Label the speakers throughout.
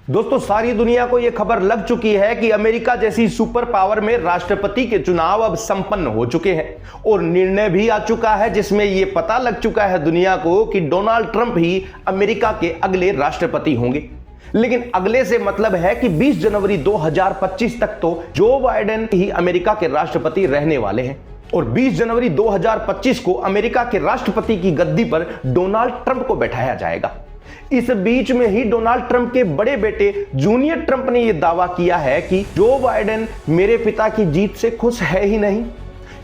Speaker 1: दोस्तों, सारी दुनिया को यह खबर लग चुकी है कि अमेरिका जैसी सुपर पावर में राष्ट्रपति के चुनाव अब संपन्न हो चुके हैं और निर्णय भी आ चुका है जिसमें यह पता लग चुका है दुनिया को कि डोनाल्ड ट्रंप ही अमेरिका के अगले राष्ट्रपति होंगे। लेकिन अगले से मतलब है कि 20 जनवरी 2025 तक तो जो बाइडेन ही अमेरिका के राष्ट्रपति रहने वाले हैं और 20 जनवरी 2025 को अमेरिका के राष्ट्रपति की गद्दी पर डोनाल्ड ट्रंप को बैठाया जाएगा। इस बीच में ही डोनाल्ड ट्रंप के बड़े बेटे जूनियर ट्रंप ने यह दावा किया है कि जो बाइडेन मेरे पिता की जीत से खुश है ही नहीं,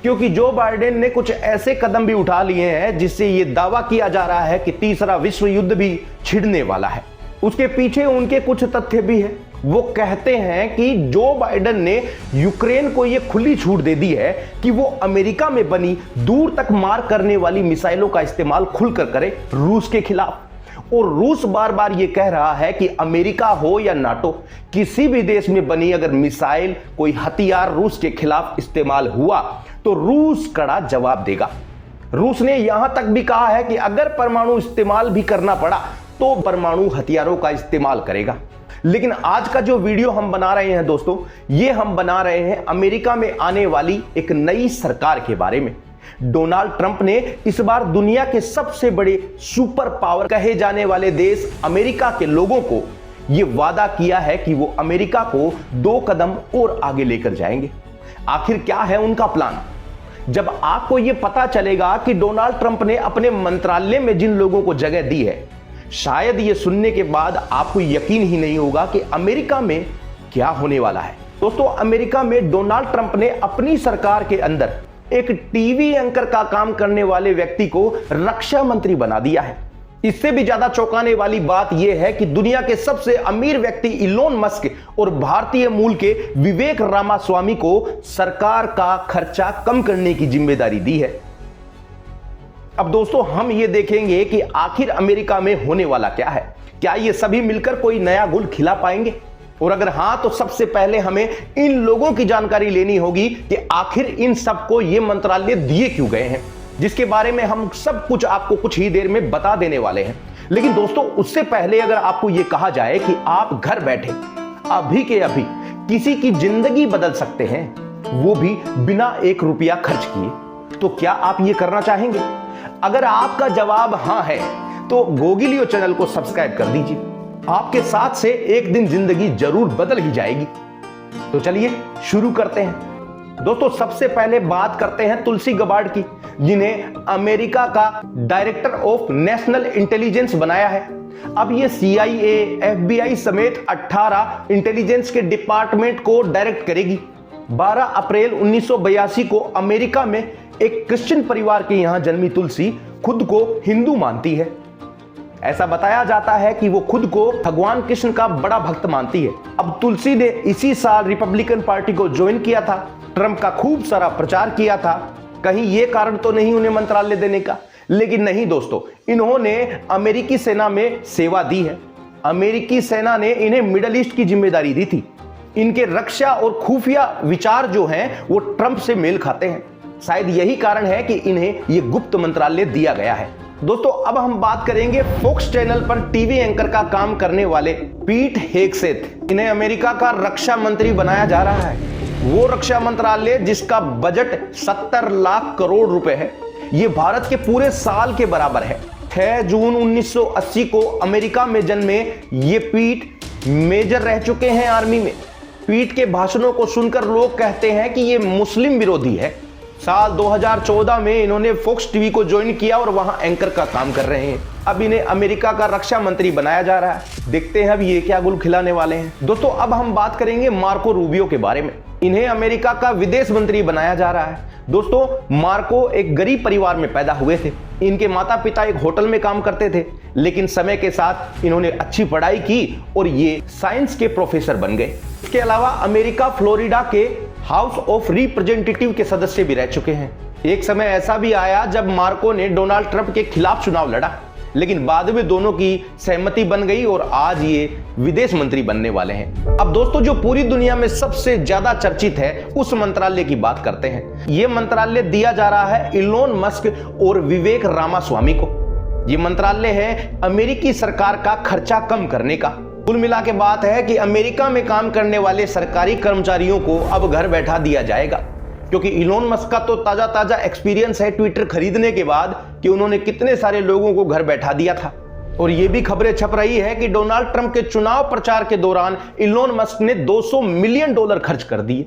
Speaker 1: क्योंकि जो बाइडेन ने कुछ ऐसे कदम भी उठा लिए हैं जिससे यह दावा किया जा रहा है कि तीसरा विश्व युद्ध भी छिड़ने वाला है। उसके पीछे उनके कुछ तथ्य भी है। वो कहते हैं कि जो बाइडेन ने यूक्रेन को यह खुली छूट दे दी है कि वो अमेरिका में बनी दूर तक मार करने वाली मिसाइलों का इस्तेमाल खुलकर करे रूस के खिलाफ। और रूस बार बार यह कह रहा है कि अमेरिका हो या नाटो, किसी भी देश में बनी अगर मिसाइल, कोई हथियार रूस के खिलाफ इस्तेमाल हुआ तो रूस कड़ा जवाब देगा। रूस ने यहां तक भी कहा है कि अगर परमाणु इस्तेमाल भी करना पड़ा तो परमाणु हथियारों का इस्तेमाल करेगा। लेकिन आज का जो वीडियो हम बना रहे हैं दोस्तों, ये हम बना रहे हैं अमेरिका में आने वाली एक नई सरकार के बारे में। डोनाल्ड ट्रंप ने इस बार दुनिया के सबसे बड़े सुपर पावर कहे जाने वाले देश अमेरिका के लोगों को यह वादा किया है कि वो अमेरिका को 2 कदम और आगे लेकर जाएंगे। आखिर क्या है उनका प्लान? जब आपको यह पता चलेगा कि डोनाल्ड ट्रंप ने अपने मंत्रालय में जिन लोगों को जगह दी है, शायद यह सुनने के बाद आपको यकीन ही नहीं होगा कि अमेरिका में क्या होने वाला है। दोस्तों, अमेरिका में डोनाल्ड ट्रंप ने अपनी सरकार के अंदर एक टीवी एंकर का काम करने वाले व्यक्ति को रक्षा मंत्री बना दिया है। इससे भी ज्यादा चौंकाने वाली बात यह है कि दुनिया के सबसे अमीर व्यक्ति इलोन मस्क और भारतीय मूल के विवेक रामास्वामी को सरकार का खर्चा कम करने की जिम्मेदारी दी है। अब दोस्तों, हम ये देखेंगे कि आखिर अमेरिका में होने वाला क्या है। क्या ये सभी मिलकर कोई नया गुल खिला पाएंगे? और अगर हां तो सबसे पहले हमें इन लोगों की जानकारी लेनी होगी कि आखिर इन सबको ये मंत्रालय दिए क्यों गए हैं, जिसके बारे में हम सब कुछ आपको कुछ ही देर में बता देने वाले हैं। लेकिन दोस्तों, उससे पहले अगर आपको यह कहा जाए कि आप घर बैठे अभी के अभी किसी की जिंदगी बदल सकते हैं, वो भी बिना 1 रुपया खर्च किए, तो क्या आप ये करना चाहेंगे? अगर आपका जवाब हां है तो गोगिलियो चैनल को सब्सक्राइब कर दीजिए। आपके साथ से एक दिन जिंदगी जरूर बदल ही जाएगी। तो चलिए शुरू करते हैं। दोस्तों, सबसे पहले बात करते हैं तुलसी गबार्ड की, जिन्हें अमेरिका का डायरेक्टर ऑफ नेशनल इंटेलिजेंस बनाया है। अब ये CIA, FBI समेत 18 इंटेलिजेंस के डिपार्टमेंट को डायरेक्ट करेगी। 12 अप्रैल 1982 को अमेरिका में एक क्रिश्चियन परिवार के यहां जन्मी तुलसी खुद को हिंदू मानती है। ऐसा बताया जाता है कि वो खुद को भगवान कृष्ण का बड़ा भक्त मानती है। अब तुलसी ने इसी साल रिपब्लिकन पार्टी को ज्वाइन किया था, ट्रंप का खूब सारा प्रचार किया था। कहीं ये कारण तो नहीं उन्हें मंत्रालय देने का? लेकिन नहीं दोस्तों, इन्होंने अमेरिकी सेना में सेवा दी है। अमेरिकी सेना ने इन्हें मिडल ईस्ट की जिम्मेदारी दी थी। इनके रक्षा और खुफिया विचार जो हैं वो ट्रंप से मेल खाते हैं। शायद यही कारण है कि इन्हें ये गुप्त मंत्रालय दिया गया है। दोस्तों, अब हम बात करेंगे फॉक्स चैनल पर टीवी एंकर का काम करने वाले पीट हेगसेथ। इन्हें अमेरिका का रक्षा मंत्री बनाया जा रहा है। वो रक्षा मंत्रालय जिसका बजट 70 लाख करोड़ रुपए है, ये भारत के पूरे साल के बराबर है। 6 जून 1980 को अमेरिका में जन्मे ये पीट मेजर रह चुके हैं आर्मी में। पीट के भाषणों को सुनकर लोग कहते हैं कि ये मुस्लिम विरोधी है। साल 2014 में इन्होंने फॉक्स टीवी को ज्वाइन किया और वहां एंकर का काम कर रहे हैं। अब इन्हें अमेरिका का रक्षा मंत्री बनाया जा रहा है। देखते हैं अब ये क्या गुल खिलाने वाले हैं। दोस्तों, अब हम बात करेंगे मार्को रूबियो के बारे में। इन्हें अमेरिका का विदेश मंत्री बनाया जा रहा है। दोस्तों, मार्को एक गरीब परिवार में पैदा हुए थे। इनके माता पिता एक होटल में काम करते थे, लेकिन समय के साथ इन्होंने अच्छी पढ़ाई की और ये साइंस के प्रोफेसर बन गए। इसके अलावा अमेरिका फ्लोरिडा के हाउस ऑफ रिप्रेजेंटेटिव के सदस्य भी रह चुके हैं। एक समय ऐसा भी आया जब मार्को ने डोनाल्ड ट्रंप के खिलाफ चुनाव लड़ा, लेकिन बाद में दोनों की सहमति बन गई और आज ये विदेश मंत्री बनने वाले हैं। अब दोस्तों, जो पूरी दुनिया में सबसे ज्यादा चर्चित है उस मंत्रालय की बात करते हैं। यह मंत्रालय दिया जा रहा है इलोन मस्क और विवेक रामास्वामी को। यह मंत्रालय है अमेरिकी सरकार का खर्चा कम करने का। कुल मिला के बात है कि अमेरिका में काम करने वाले सरकारी कर्मचारियों को अब घर बैठा दिया जाएगा, क्योंकि इलोन मस्क का तो ताजा एक्सपीरियंस है ट्विटर खरीदने के बाद कि उन्होंने कितने सारे लोगों को घर बैठा दिया था। और ये भी खबरें छप रही है कि डोनाल्ड ट्रंप के चुनाव प्रचार के दौरान इलोन मस्क ने $200 मिलियन खर्च कर दिए।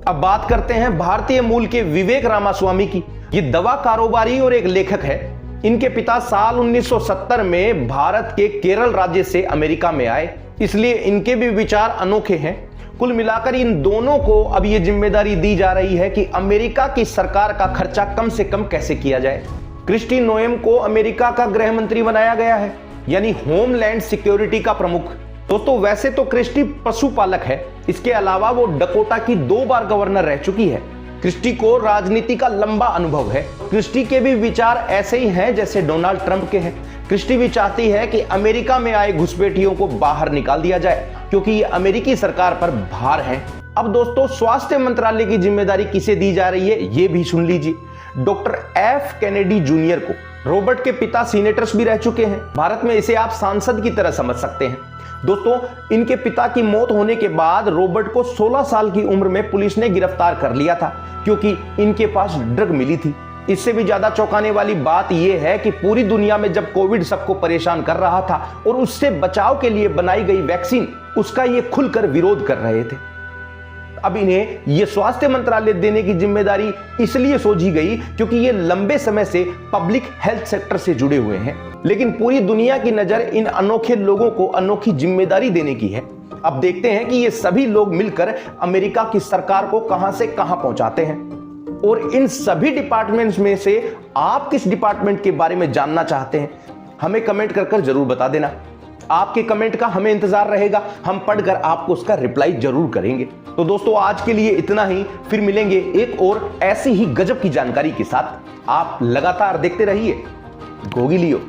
Speaker 1: अब बात करते हैं भारतीय मूल के विवेक रामास्वामी की। ये दवा कारोबारी और एक लेखक है। इनके पिता साल 1970 में भारत के केरल राज्य से अमेरिका में आए, इसलिए इनके भी विचार अनोखे हैं। कुल मिलाकर इन दोनों को अब ये जिम्मेदारी दी जा रही है कि अमेरिका की सरकार का खर्चा कम से कम कैसे किया जाए। क्रिस्टी नोएम को अमेरिका का गृह मंत्री बनाया गया है, यानी होमलैंड सिक्योरिटी का प्रमुख। दोस्तों वैसे तो क्रिस्टी पशुपालक है, इसके अलावा वो डकोटा की 2 बार गवर्नर रह चुकी है। क्रिस्टी को राजनीति का लंबा अनुभव है। क्रिस्टी के भी विचार ऐसे ही हैं जैसे डोनाल्ड ट्रंप के हैं। क्रिस्टी भी चाहती है कि अमेरिका में आए घुसपैठियों को बाहर निकाल दिया जाए, क्योंकि ये अमेरिकी सरकार पर भार है। अब दोस्तों स्वास्थ्य मंत्रालय की जिम्मेदारी किसे दी जा रही है ये भी सुन लीजिए। डॉक्टर एफ कैनेडी जूनियर को। रॉबर्ट के पिता सीनेटर्स भी रह चुके हैं। भारत में इसे आप सांसद की तरह समझ सकते हैं। दोस्तों इनके पिता की मौत होने के बाद रॉबर्ट को 16 साल की उम्र में पुलिस ने गिरफ्तार कर लिया था, क्योंकि इनके पास ड्रग मिली थी। इससे भी ज्यादा चौंकाने वाली बात यह है कि पूरी दुनिया में जब कोविड सबको परेशान कर रहा था और उससे बचाव के लिए बनाई गई वैक्सीन, उसका ये खुलकर विरोध कर रहे थे। अब इन्हें यह स्वास्थ्य मंत्रालय देने की जिम्मेदारी इसलिए सोची गई क्योंकि ये लंबे समय से पब्लिक हेल्थ सेक्टर से जुड़े हुए हैं। लेकिन पूरी दुनिया की नजर इन अनोखे लोगों को अनोखी जिम्मेदारी देने की है। अब देखते हैं कि ये सभी लोग मिलकर अमेरिका की सरकार को कहां से कहां पहुंचाते हैं। और इन सभी डिपार्टमेंट्स में से आप किस डिपार्टमेंट के बारे में जानना चाहते हैं, हमें कमेंट कर जरूर बता देना। आपके कमेंट का हमें इंतजार रहेगा, हम पढ़कर आपको उसका रिप्लाई जरूर करेंगे। तो दोस्तों आज के लिए इतना ही, फिर मिलेंगे एक और ऐसी ही गजब की जानकारी के साथ। आप लगातार देखते रहिए गोगी लियो।